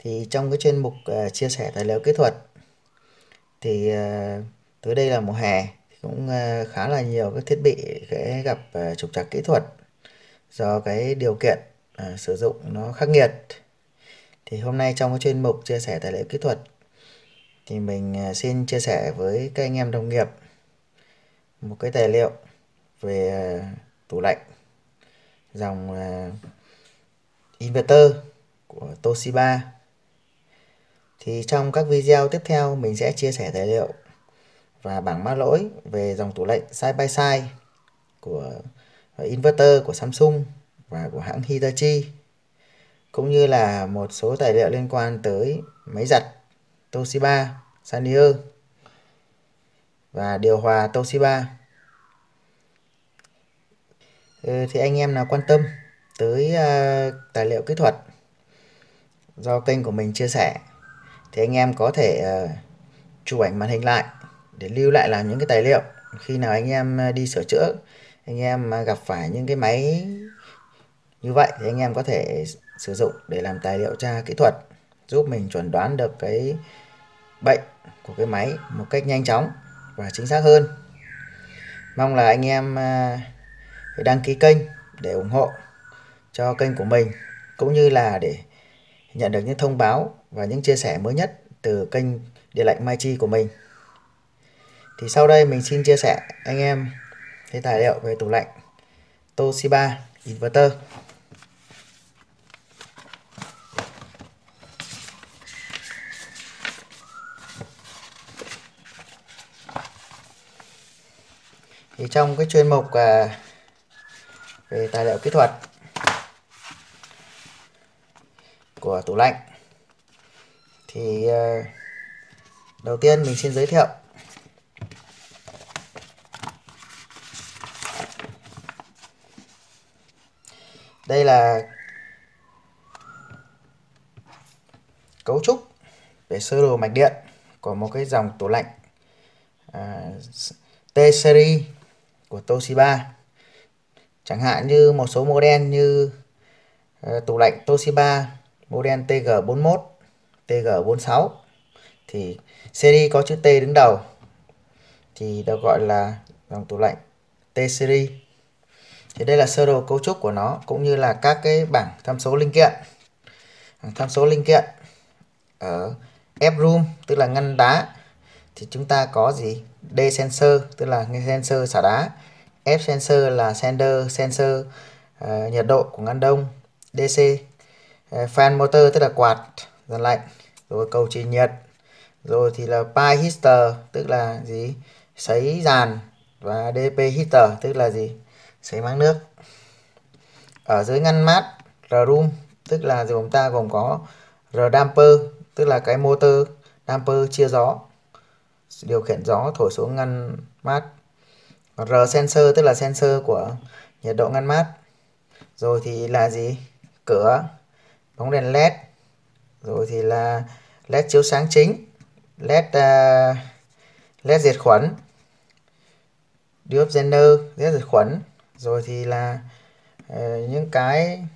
Thì trong cái chuyên mục chia sẻ tài liệu kỹ thuật thì tới đây là mùa hè thì cũng khá là nhiều các thiết bị sẽ gặp trục trặc kỹ thuật do cái điều kiện sử dụng nó khắc nghiệt. Thì hôm nay trong cái chuyên mục chia sẻ tài liệu kỹ thuật thì mình xin chia sẻ với các anh em đồng nghiệp một cái tài liệu về tủ lạnh dòng inverter của Toshiba. Thì trong các video tiếp theo mình sẽ chia sẻ tài liệu và bảng mã lỗi về dòng tủ lạnh side by side của inverter của Samsung và của hãng Hitachi, cũng như là một số tài liệu liên quan tới máy giặt Toshiba Sanier và điều hòa Toshiba. Thì anh em nào quan tâm tới tài liệu kỹ thuật do kênh của mình chia sẻ thì anh em có thể chụp ảnh màn hình lại để lưu lại làm những cái tài liệu khi nào anh em đi sửa chữa, anh em gặp phải những cái máy như vậy thì anh em có thể sử dụng để làm tài liệu tra kỹ thuật, giúp mình chuẩn đoán được cái bệnh của cái máy một cách nhanh chóng và chính xác hơn. Mong là anh em hãy đăng ký kênh để ủng hộ cho kênh của mình, cũng như là để nhận được những thông báo và những chia sẻ mới nhất từ kênh Điện lạnh Mai của mình. Thì sau đây mình xin chia sẻ anh em cái tài liệu về tủ lạnh Toshiba Inverter. Thì trong cái chuyên mục về tài liệu kỹ thuật của tủ lạnh thì đầu tiên mình xin giới thiệu đây là cấu trúc về sơ đồ mạch điện của một cái dòng tủ lạnh T-Series của Toshiba. Chẳng hạn như một số model như tủ lạnh Toshiba model TG41, TG46 thì series có chữ T đứng đầu thì được gọi là dòng tủ lạnh T-Series. Thì đây là sơ đồ cấu trúc của nó, cũng như là các cái bảng tham số linh kiện. Tham số linh kiện ở F-room tức là ngăn đá thì chúng ta có gì? D sensor tức là sensor xả đá, F sensor là sensor nhiệt độ của ngăn đông, DC fan motor tức là quạt dàn lạnh, rồi cầu truyền nhiệt, rồi thì là pi heater tức là gì? Sấy dàn, và DP heater tức là gì? Sấy máng nước. Ở dưới ngăn mát R-room tức là chúng ta gồm có R damper tức là cái motor damper chia gió, điều khiển gió thổi xuống ngăn mát. R sensor tức là sensor của nhiệt độ ngăn mát. Rồi thì là gì? Cửa, bóng đèn led, rồi thì là led chiếu sáng chính, led diệt khuẩn, diopgener led diệt khuẩn, rồi thì là những cái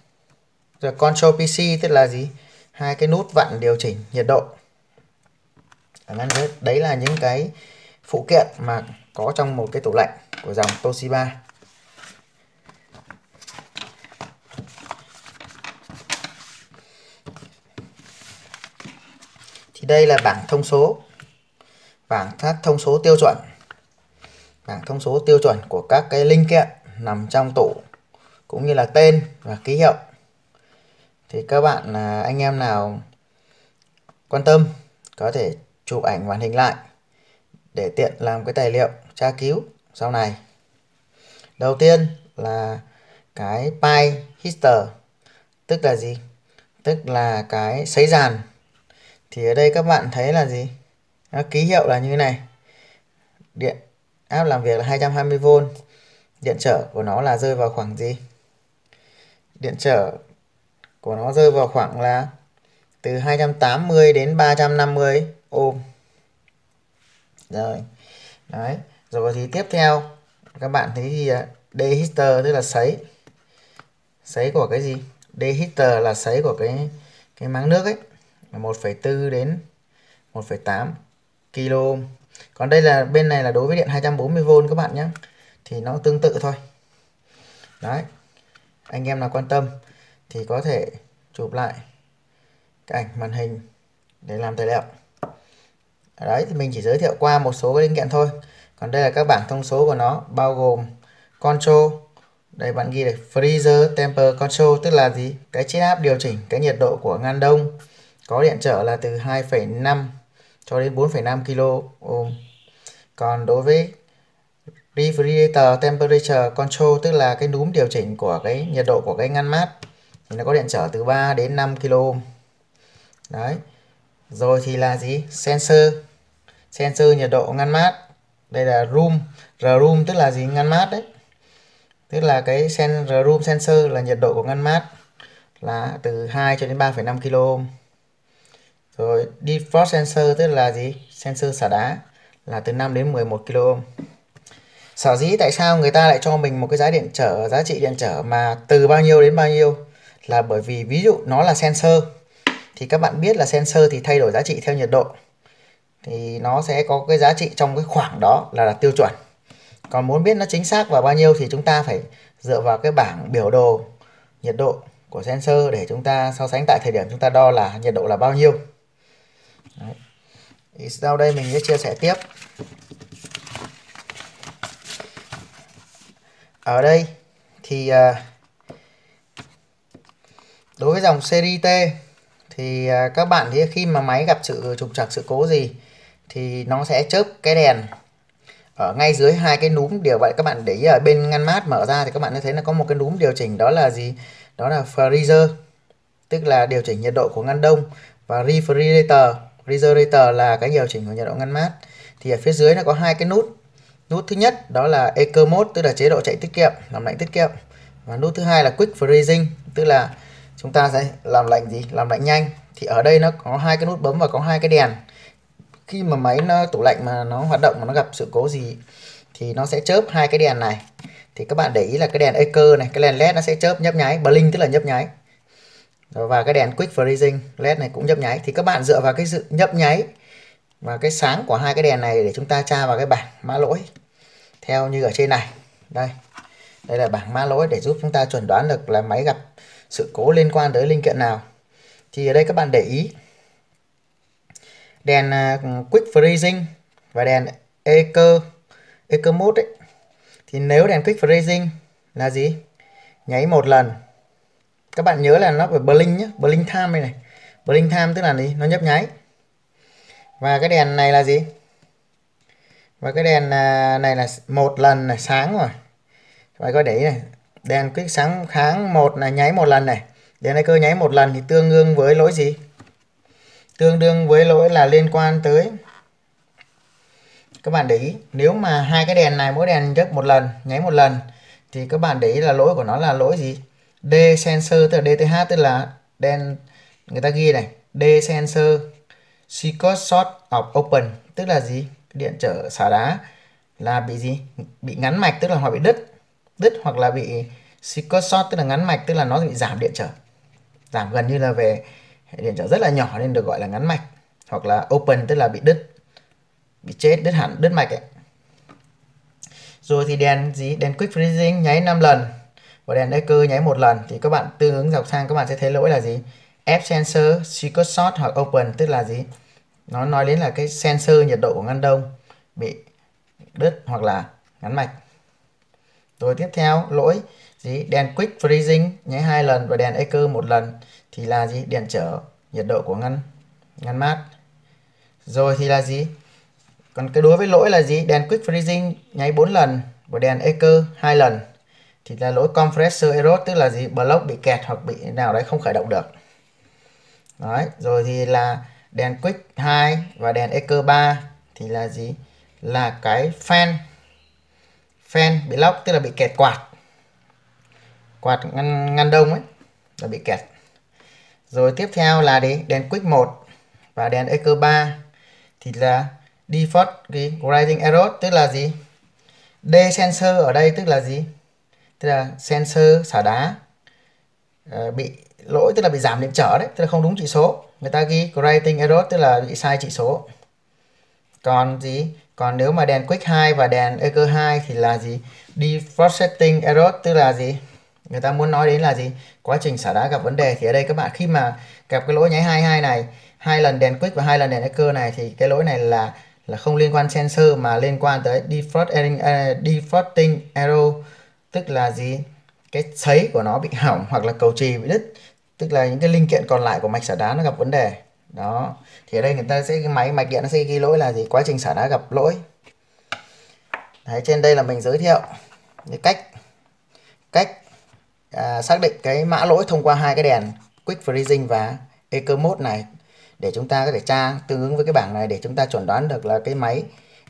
rồi control PC tức là gì? Hai cái nút vặn điều chỉnh nhiệt độ. Đấy là những cái phụ kiện mà có trong một cái tủ lạnh của dòng Toshiba. Thì đây là bảng thông số, bảng các thông số tiêu chuẩn, bảng thông số tiêu chuẩn của các cái linh kiện nằm trong tủ, cũng như là tên và ký hiệu. Thì các bạn anh em nào quan tâm có thể chụp ảnh màn hình lại để tiện làm cái tài liệu tra cứu sau này. Đầu tiên là cái pi heater tức là gì? Tức là cái sấy dàn. Thì ở đây các bạn thấy là gì? Nó ký hiệu là như thế này. Điện áp làm việc là 220V. Điện trở của nó là rơi vào khoảng gì? Điện trở của nó rơi vào khoảng là từ 280 đến 350 ohm. Rồi. Đấy. Rồi thì tiếp theo các bạn thấy gì ạ? D heater tức là sấy. Sấy của cái gì? D heater là sấy của cái máng nước ấy. là 1,4 đến 1,8 kilo. Còn đây là bên này là đối với điện 240V các bạn nhé. Thì nó tương tự thôi. Đấy. Anh em nào quan tâm thì có thể chụp lại cái ảnh màn hình để làm tài liệu. Đấy thì mình chỉ giới thiệu qua một số cái linh kiện thôi. Còn đây là các bảng thông số của nó, bao gồm control. Đây bạn ghi này, freezer temper control tức là gì? Cái chiết áp điều chỉnh cái nhiệt độ của ngăn đông. Có điện trở là từ 2,5 cho đến 4,5 kilo ohm. Còn đối với refrigerator temperature control tức là cái núm điều chỉnh của cái nhiệt độ của cái ngăn mát thì nó có điện trở từ 3 đến 5 kilo ohm. Đấy. Rồi thì là gì? Sensor nhiệt độ ngăn mát. Đây là room, R-room tức là gì? Ngăn mát đấy. Tức là cái R-room sensor là nhiệt độ của ngăn mát là từ 2 cho đến 3,5 kilo ohm. Rồi defrost sensor tức là gì? Sensor xả đá là từ 5 đến 11 kilo ohm. Sở dĩ tại sao người ta lại cho mình một cái giá trị điện trở mà từ bao nhiêu đến bao nhiêu là bởi vì ví dụ nó là sensor thì các bạn biết là sensor thì thay đổi giá trị theo nhiệt độ thì nó sẽ có cái giá trị trong cái khoảng đó là tiêu chuẩn. Còn muốn biết nó chính xác vào bao nhiêu thì chúng ta phải dựa vào cái bảng biểu đồ nhiệt độ của sensor để chúng ta so sánh tại thời điểm chúng ta đo là nhiệt độ là bao nhiêu. Đấy. Thì sau đây mình sẽ chia sẻ tiếp. Ở đây thì đối với dòng series T thì các bạn thì khi mà máy gặp sự trục trặc sự cố gì thì nó sẽ chớp cái đèn ở ngay dưới hai cái núm điều vậy. Các bạn để ý ở bên ngăn mát mở ra thì các bạn sẽ thấy là có một cái núm điều chỉnh, đó là gì? Đó là freezer tức là điều chỉnh nhiệt độ của ngăn đông, và refrigerator là cái điều chỉnh của nhiệt độ ngăn mát. Thì ở phía dưới nó có hai cái nút. Nút thứ nhất đó là Eco Mode tức là chế độ chạy tiết kiệm, làm lạnh tiết kiệm. Và nút thứ hai là Quick Freezing tức là chúng ta sẽ làm lạnh gì? Làm lạnh nhanh. Thì ở đây nó có hai cái nút bấm và có hai cái đèn. Khi mà máy tủ lạnh mà nó hoạt động mà nó gặp sự cố gì thì nó sẽ chớp hai cái đèn này. Thì các bạn để ý là cái đèn Eco này, cái đèn LED nó sẽ chớp nhấp nháy, blink tức là nhấp nháy. Và cái đèn Quick Freezing LED này cũng nhấp nháy. Thì các bạn dựa vào cái sự nhấp nháy và cái sáng của hai cái đèn này để chúng ta tra vào cái bảng mã lỗi theo như ở trên này. Đây là bảng mã lỗi để giúp chúng ta chuẩn đoán được là máy gặp sự cố liên quan tới linh kiện nào. Thì ở đây các bạn để ý đèn Quick Freezing và đèn Eco Mode ấy. Thì nếu đèn Quick Freezing là gì? Nháy một lần. Các bạn nhớ là nó phải blink nhé, blink time này. Blink time tức là gì? Nó nhấp nháy. Và cái đèn này là gì? Và cái đèn này là một lần này, sáng rồi. Các bạn có để ý này, đèn Quick sáng kháng một là nháy một lần này. Đèn Eco nháy một lần thì tương đương với lỗi gì? Tương đương với lỗi là liên quan tới, các bạn để ý nếu mà hai cái đèn này mỗi đèn nhấp một lần, nháy một lần thì các bạn để ý là lỗi của nó là lỗi gì? D sensor tức là DTH tức là đèn, người ta ghi này D sensor circuit short of open tức là gì? Điện trở xả đá là bị gì? Bị ngắn mạch tức là họ bị đứt hoặc là bị circuit short tức là ngắn mạch tức là nó bị giảm điện trở, giảm gần như là về điện trở rất là nhỏ nên được gọi là ngắn mạch, hoặc là open tức là bị đứt, bị chết, đứt hẳn, đứt mạch ấy. Rồi thì đèn gì? Đèn Quick Freezing nháy 5 lần và đèn Eco nháy một lần thì các bạn tương ứng dọc sang các bạn sẽ thấy lỗi là gì? F sensor circuit short hoặc open tức là gì? Nó nói đến là cái sensor nhiệt độ của ngăn đông bị đứt hoặc là ngắn mạch. Rồi tiếp theo lỗi gì? Đèn Quick Freezing nháy 2 lần và đèn Eco một lần thì là gì? Điện trở nhiệt độ của ngăn mát. Rồi thì là gì? Còn cái đối với lỗi là gì? Đèn Quick Freezing nháy 4 lần và đèn Eco 2 lần thì là lỗi compressor error tức là gì? Block bị kẹt hoặc bị nào đấy không khởi động được. Đấy, rồi thì là đèn Quick 2 và đèn Eco 3 thì là gì? Là cái fan bị lock tức là bị kẹt quạt ngăn đông ấy là bị kẹt. Rồi tiếp theo là đèn Quick 1 và đèn Eco 3 thì là default cái grading error tức là gì? D sensor ở đây tức là gì? Tức là sensor xả đá bị lỗi tức là bị giảm điện trở đấy, tức là không đúng chỉ số. người ta ghi creating error tức là bị sai chỉ số. Còn gì? Còn nếu mà đèn quick 2 và đèn eco 2 thì là gì? Default setting error tức là gì? Người ta muốn nói đến là gì? Quá trình xả đá gặp vấn đề. Thì ở đây các bạn khi mà gặp cái lỗi nháy 22 này, 2 lần đèn quick và 2 lần đèn eco này, thì cái lỗi này là không liên quan sensor mà liên quan tới defaulting error, tức là gì? Cái sấy của nó bị hỏng hoặc là cầu chì bị đứt, tức là những cái linh kiện còn lại của mạch xả đá nó gặp vấn đề. Đó, thì ở đây người ta sẽ cái máy mạch điện nó sẽ ghi lỗi là gì? Quá trình xả đá gặp lỗi. Đấy, trên đây là mình giới thiệu cái cách xác định cái mã lỗi thông qua hai cái đèn Quick Freezing và Eco Mode này, để chúng ta có thể tra tương ứng với cái bảng này để chúng ta chuẩn đoán được là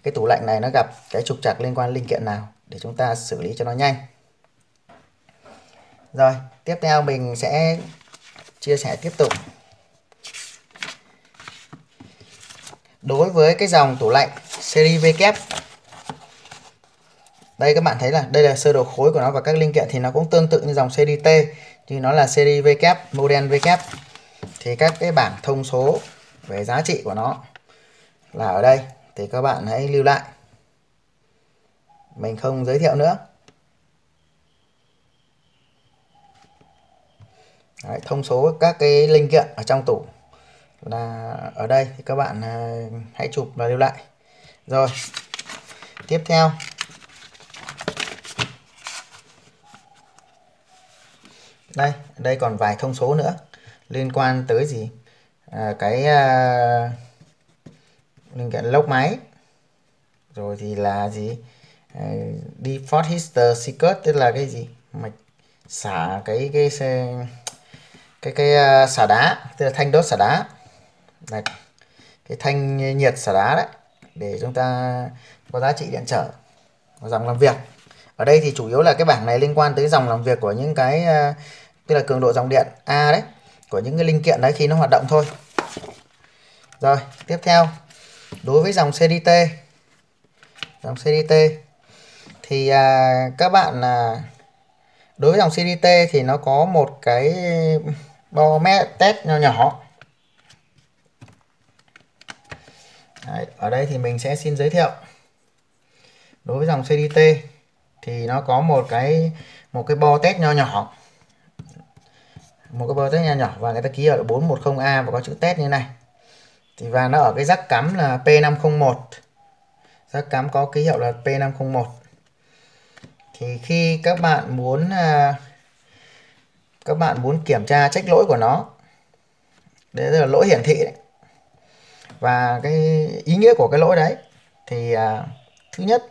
cái tủ lạnh này nó gặp cái trục trặc liên quan linh kiện nào để chúng ta xử lý cho nó nhanh. Rồi, tiếp theo mình sẽ chia sẻ tiếp tục. Đối với cái dòng tủ lạnh series V kép, đây các bạn thấy là đây là sơ đồ khối của nó và các linh kiện thì nó cũng tương tự như dòng series T, nhưng nó là series V kép, model V kép. Thì các cái bảng thông số về giá trị của nó là ở đây, thì các bạn hãy lưu lại, mình không giới thiệu nữa. Đấy, thông số các cái linh kiện ở trong tủ là ở đây, thì các bạn hãy chụp và lưu lại. Rồi, tiếp theo đây còn vài thông số nữa liên quan tới gì? Linh kiện lốc máy, rồi thì là gì? Default heater circuit tức là cái gì? Mạch xả cái xả đá, tức là thanh đốt xả đá, là cái thanh nhiệt xả đá đấy, để chúng ta có giá trị điện trở dòng làm việc. Ở đây thì chủ yếu là cái bảng này liên quan tới dòng làm việc của những cái tức là cường độ dòng điện A đấy, của những cái linh kiện đấy khi nó hoạt động thôi. Rồi, tiếp theo đối với dòng CDT, thì các bạn đối với dòng CDT thì nó có một cái bo test nhỏ nhỏ. Đấy, ở đây thì mình sẽ xin giới thiệu. Đối với dòng CDT thì nó có một cái bo test nhỏ nhỏ, và người ta ký ở 410A và có chữ test như này. Thì và nó ở cái jack cắm là P501, jack cắm có ký hiệu là P501. Thì khi các bạn muốn kiểm tra check lỗi của nó, đấy là lỗi hiển thị đấy, và cái ý nghĩa của cái lỗi đấy thì thứ nhất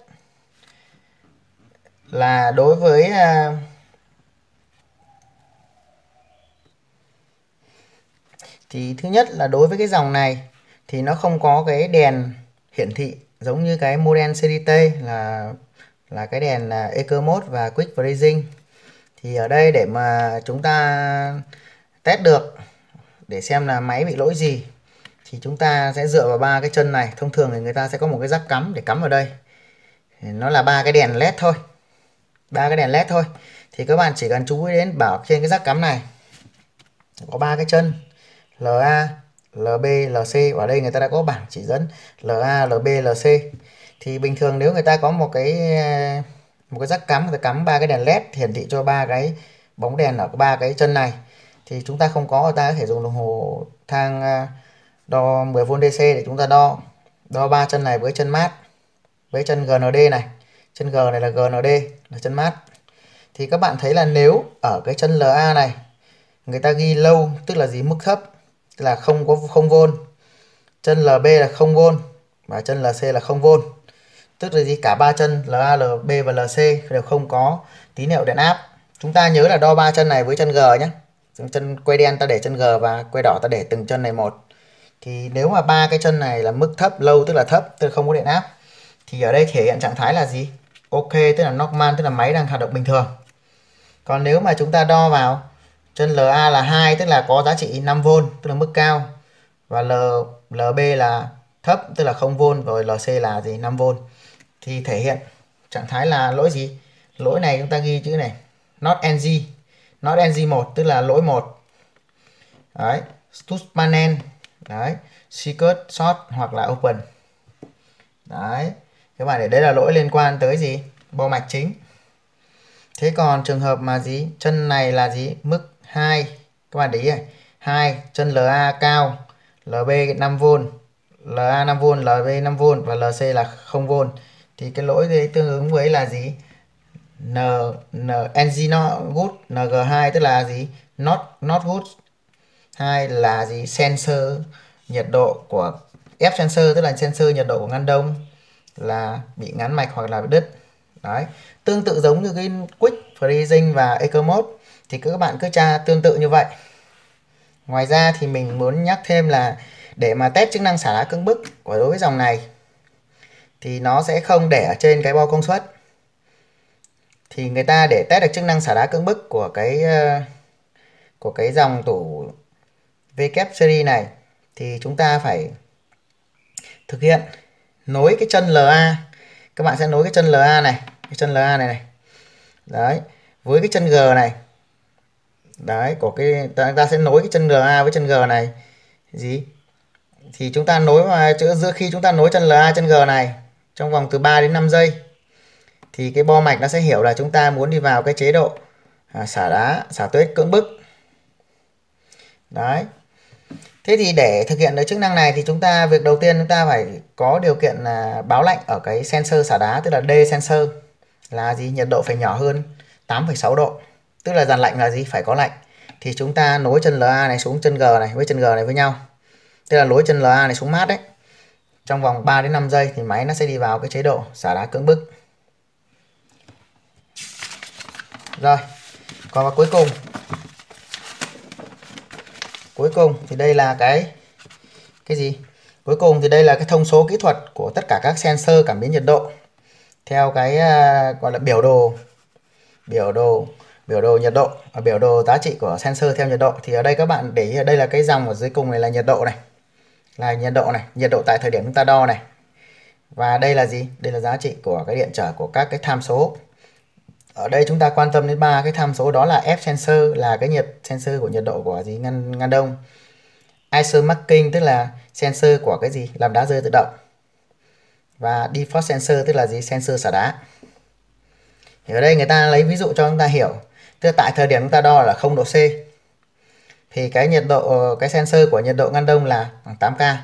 là đối với cái dòng này thì nó không có cái đèn hiển thị giống như cái model CDT là cái đèn Eco Mode và Quick Freezing. Thì ở đây để mà chúng ta test được để xem là máy bị lỗi gì, thì chúng ta sẽ dựa vào ba cái chân này. Thông thường thì người ta sẽ có một cái jack cắm để cắm vào đây, nó là ba cái đèn led thôi. Thì các bạn chỉ cần chú ý đến bảo trên cái jack cắm này có ba cái chân LA, LB, LC. Ở đây người ta đã có bảng chỉ dẫn LA, LB, LC. Thì bình thường nếu người ta có một cái jack cắm, người ta cắm ba cái đèn led hiển thị cho ba cái bóng đèn ở ba cái chân này, thì chúng ta không có, người ta có thể dùng đồng hồ thang đo 10V DC để chúng ta đo ba chân này với chân mát, với chân GND này. Chân G này là GND, là chân mát. Thì các bạn thấy là nếu ở cái chân LA này người ta ghi low tức là gì? Mức thấp, tức là không có 0V. Chân LB là 0V và chân LC là 0V. Tức là gì? Cả ba chân LA, LB và LC đều không có tín hiệu điện áp. Chúng ta nhớ là đo ba chân này với chân G nhé. Chân quay đen ta để chân G và quay đỏ ta để từng chân này một. Thì nếu mà ba cái chân này là mức thấp, low tức là thấp, tức là không có điện áp, thì ở đây thể hiện trạng thái là gì? Ok, tức là normal, tức là máy đang hoạt động bình thường. Còn nếu mà chúng ta đo vào chân LA là 2, tức là có giá trị 5V, tức là mức cao, và LB là thấp, tức là 0V, rồi LC là gì? 5V, thì thể hiện trạng thái là lỗi gì? Lỗi này chúng ta ghi chữ này not NG 1, tức là lỗi 1. Đấy, Stutzmanen. Đấy, secret, short hoặc là open. Đấy, các bạn để đấy là lỗi liên quan tới gì? Bo mạch chính. Thế còn trường hợp mà gì? Chân này là gì? Mức 2. Các bạn để ý này. 2, chân LA cao, LB 5V, LA 5V, LB 5V và LC là 0V. Thì cái lỗi đấy tương ứng với là gì? NG not good, NG2 tức là gì? Not good. 2 là gì? Sensor nhiệt độ của F sensor tức là sensor nhiệt độ của ngăn đông là bị ngắn mạch hoặc là bị đứt. Đấy, tương tự giống như cái Quick Freezing và Eco Mode thì các bạn cứ tra tương tự như vậy. Ngoài ra thì mình muốn nhắc thêm là để mà test chức năng xả đá cưỡng bức của đối với dòng này thì nó sẽ không để ở trên cái bo công suất. Thì người ta để test được chức năng xả đá cưỡng bức của cái dòng tủ W series này thì chúng ta phải thực hiện nối cái chân LA. Các bạn sẽ nối cái chân LA này, cái chân LA này. Đấy, với cái chân G này. Đấy, của cái ta sẽ nối cái chân LA với chân G này. Gì? Thì chúng ta nối vào giữa khi chúng ta nối chân LA chân G này trong vòng từ 3 đến 5 giây thì cái bo mạch nó sẽ hiểu là chúng ta muốn đi vào cái chế độ xả tuyết cưỡng bức. Đấy. Thế thì để thực hiện được chức năng này thì việc đầu tiên chúng ta phải có điều kiện là báo lạnh ở cái sensor xả đá, tức là D sensor là gì? Nhiệt độ phải nhỏ hơn 8,6 độ. Tức là dàn lạnh là gì? Phải có lạnh. Thì chúng ta nối chân LA này xuống chân G này với chân G này với nhau. Tức là nối chân LA này xuống mát đấy. Trong vòng 3 đến 5 giây thì máy nó sẽ đi vào cái chế độ xả đá cưỡng bức. Rồi. Còn vào cuối cùng thì đây là cái gì? Cuối cùng thì đây là cái thông số kỹ thuật của tất cả các sensor cảm biến nhiệt độ theo cái gọi là biểu đồ nhiệt độ, biểu đồ giá trị của sensor theo nhiệt độ. Thì ở đây các bạn để ý ở đây là cái dòng ở dưới cùng này là nhiệt độ này. Là nhiệt độ tại thời điểm chúng ta đo này. Và đây là gì? Đây là giá trị của cái điện trở của các cái tham số. Ở đây chúng ta quan tâm đến 3 cái tham số, đó là F sensor là cái sensor của nhiệt độ của gì? Ngăn đông. Iso marking tức là sensor của cái gì? Làm đá rơi tự động. Và default sensor tức là gì? Sensor xả đá. Thì ở đây người ta lấy ví dụ cho chúng ta hiểu. Tức là tại thời điểm chúng ta đo là 0 độ C thì cái cái sensor của nhiệt độ ngăn đông là khoảng 8K.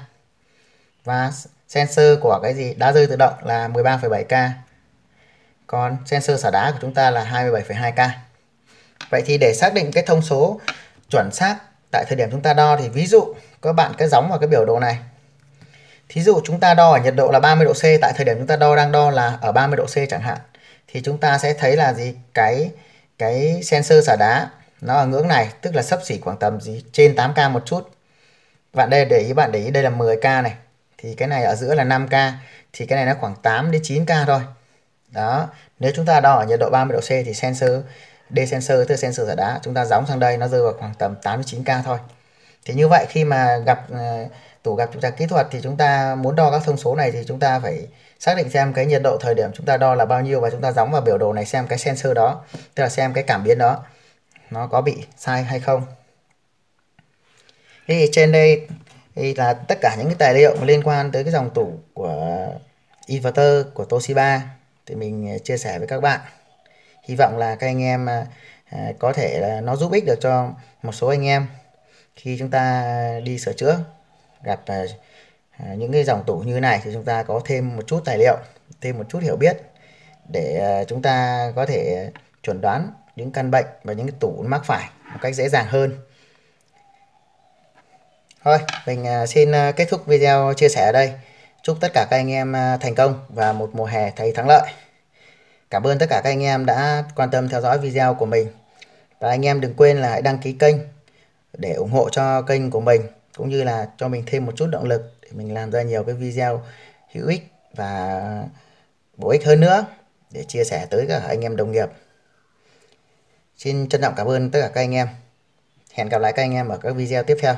Và sensor của cái gì? Đá rơi tự động là 13,7K. Còn sensor xả đá của chúng ta là 27,2K. Vậy thì để xác định cái thông số chuẩn xác tại thời điểm chúng ta đo thì ví dụ các bạn cứ gióng vào cái biểu đồ này. Thí dụ chúng ta đo ở nhiệt độ là 30 độ C, tại thời điểm chúng ta đang đo là ở 30 độ C chẳng hạn. Thì chúng ta sẽ thấy là gì? Cái sensor xả đá nó ở ngưỡng này, tức là xấp xỉ khoảng tầm gì? Trên 8K một chút. Bạn để ý đây là 10K này. Thì cái này ở giữa là 5K. Thì cái này nó khoảng 8 đến 9K thôi. Đó, nếu chúng ta đo ở nhiệt độ 30 độ C thì D sensor tức là sensor xả đá, chúng ta gióng sang đây nó rơi vào khoảng tầm 8 đến 9K thôi. Thì như vậy khi mà gặp trục trặc kỹ thuật thì chúng ta muốn đo các thông số này thì chúng ta phải xác định xem cái nhiệt độ thời điểm chúng ta đo là bao nhiêu và chúng ta gióng vào biểu đồ này xem cái sensor đó, tức là xem cái cảm biến đó nó có bị sai hay không. Thì trên đây thì là tất cả những cái tài liệu liên quan tới cái dòng tủ của inverter của Toshiba thì mình chia sẻ với các bạn. Hy vọng là các anh em có thể là nó giúp ích được cho một số anh em khi chúng ta đi sửa chữa gặp những cái dòng tủ như thế này thì chúng ta có thêm một chút tài liệu, thêm một chút hiểu biết để chúng ta có thể chuẩn đoán những căn bệnh và những cái tủ mắc phải một cách dễ dàng hơn. Thôi, mình xin kết thúc video chia sẻ ở đây. Chúc tất cả các anh em thành công và một mùa hè thấy thắng lợi. Cảm ơn tất cả các anh em đã quan tâm theo dõi video của mình. Và anh em đừng quên là hãy đăng ký kênh để ủng hộ cho kênh của mình, cũng như là cho mình thêm một chút động lực để mình làm ra nhiều cái video hữu ích và bổ ích hơn nữa để chia sẻ tới các anh em đồng nghiệp. Xin trân trọng cảm ơn tất cả các anh em. Hẹn gặp lại các anh em ở các video tiếp theo.